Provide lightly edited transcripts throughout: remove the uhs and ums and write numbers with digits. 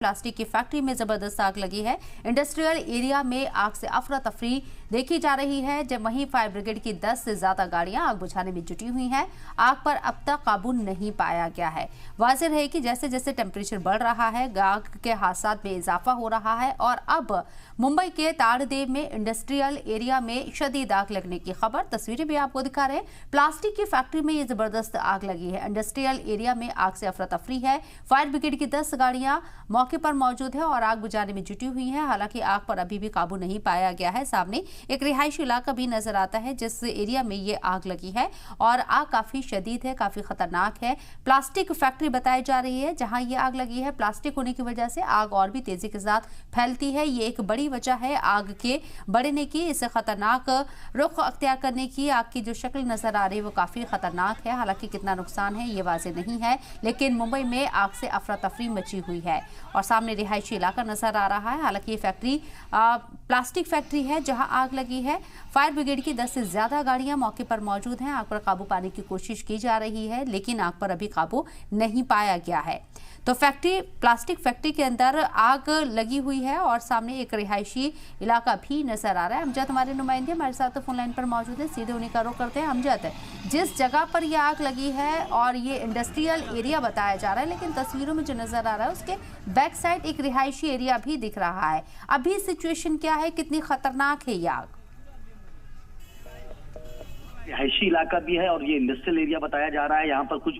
Plastic की factory में जबरदस्त आग लगी है। इंडस्ट्रियल एरिया में आग से अफरा तफरी देखी जा रही है, जब वहीं फायर ब्रिगेड की 10 से ज्यादा गाड़ियां आग बुझाने में जुटी हुई हैं। आग पर अब तक काबू नहीं पाया गया है। वाज़ेह है कि जैसे जैसे टेम्परेचर बढ़ रहा है, आग के हादसात में इजाफा हो रहा है और अब मुंबई के ताड़देव में इंडस्ट्रियल एरिया में शदीद आग लगने की खबर। तस्वीरें भी आपको दिखा रहे हैं। प्लास्टिक की फैक्ट्री में ये जबरदस्त आग लगी है। इंडस्ट्रियल एरिया में आग से अफरा तफरी है। फायर ब्रिगेड की 10 गाड़ियां मौके पर मौजूद है और आग बुझाने में जुटी हुई है। हालांकि आग पर अभी भी काबू नहीं पाया गया है। सामने एक रिहायशी इलाका भी नजर आता है जिस एरिया में ये आग लगी है और आग काफी शदीद है, काफी खतरनाक है। प्लास्टिक फैक्ट्री बताई जा रही है जहां ये आग लगी है। प्लास्टिक होने की वजह से आग और भी तेजी के साथ फैलती है। ये एक बड़ी वजह है आग के बढ़ने की, इसे खतरनाक रुख अख्तियार करने की। आग की जो शक्ल नजर आ रही है वो काफी खतरनाक है। हालांकि कितना नुकसान है ये वाज़ेह नहीं है, लेकिन मुंबई में आग से अफरा तफरी मची हुई है और सामने रिहायशी इलाका नजर आ रहा है। हालांकि ये फैक्ट्री प्लास्टिक फैक्ट्री है जहां आग लगी है। फायर ब्रिगेड की 10 से ज्यादा गाड़ियां मौके पर मौजूद हैं। आग पर काबू पाने की कोशिश की जा रही है, लेकिन आग पर अभी काबू नहीं पाया गया है। तो प्लास्टिक फैक्ट्री के अंदर आग लगी हुई है और सामने एक रिहायशी इलाका भी नजर आ रहा है। अमजद हमारे नुमाइंदे हमारे साथ फोन लाइन पर मौजूद है, सीधे उन्हीं का रुख करते हैं। अमजद, जिस जगह पर यह आग लगी है और ये इंडस्ट्रियल एरिया बताया जा रहा है, लेकिन तस्वीरों में जो नजर आ रहा है उसके बैक साइड एक रिहायशी एरिया भी दिख रहा है। अभी सिचुएशन क्या है, कितनी खतरनाक है ये आग? रिहायशी इलाका भी है और ये इंडस्ट्रियल एरिया बताया जा रहा है। यहाँ पर कुछ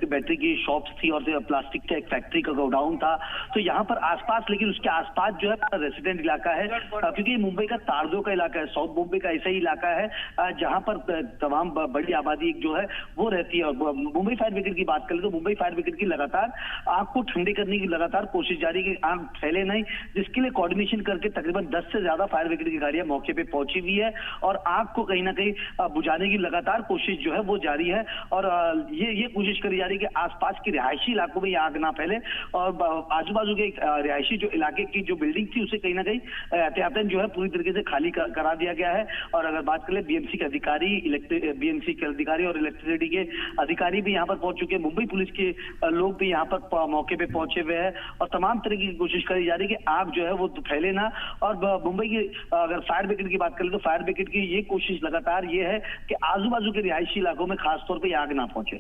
बैटरी की शॉप्स थी और प्लास्टिक का एक फैक्ट्री का गोडाउन था। तो यहाँ पर आसपास, लेकिन उसके आसपास जो है रेसिडेंट इलाका है, क्योंकि ये मुंबई का ताड़देव का इलाका है, साउथ मुंबई का ऐसा ही इलाका है जहाँ पर तमाम बड़ी आबादी जो है वो रहती है। और मुंबई फायर ब्रिगेड की बात करें तो मुंबई फायर ब्रिगेड की लगातार आग को ठंडे करने की लगातार कोशिश जारी है कि आग फैले नहीं, जिसके लिए कोऑर्डिनेशन करके तकरीबन 10 से ज्यादा फायर ब्रिगेड की गाड़ियां मौके पे पहुंची हुई है और आग को कहीं ना कहीं बुझाने की लगातार कोशिश जो है वो जारी है। और ये कोशिश करी जा रही है कि आसपास के रिहायशी इलाकों में ये आग ना फैले और आजू बाजू के रिहायशी जो इलाके की जो बिल्डिंग थी उसे कहीं ना कहीं एहतियातन जो है पूरी तरीके से खाली करा दिया गया है। और अगर बात करें बीएमसी के अधिकारी, बीएमसी के अधिकारी और इलेक्ट्रिसिटी के अधिकारी भी यहाँ पर पहुंच चुके हैं। मुंबई पुलिस के लोग भी यहाँ पर मौके पे पहुंचे हुए हैं और तमाम तरह की कोशिश करी जा रही है कि आग जो है वो फैले ना। और मुंबई की अगर फायर ब्रिगेड की बात करें तो फायर ब्रिगेड की ये कोशिश लगातार ये है कि आजू बाजू के रिहायशी इलाकों में खासतौर पर आग ना पहुंचे।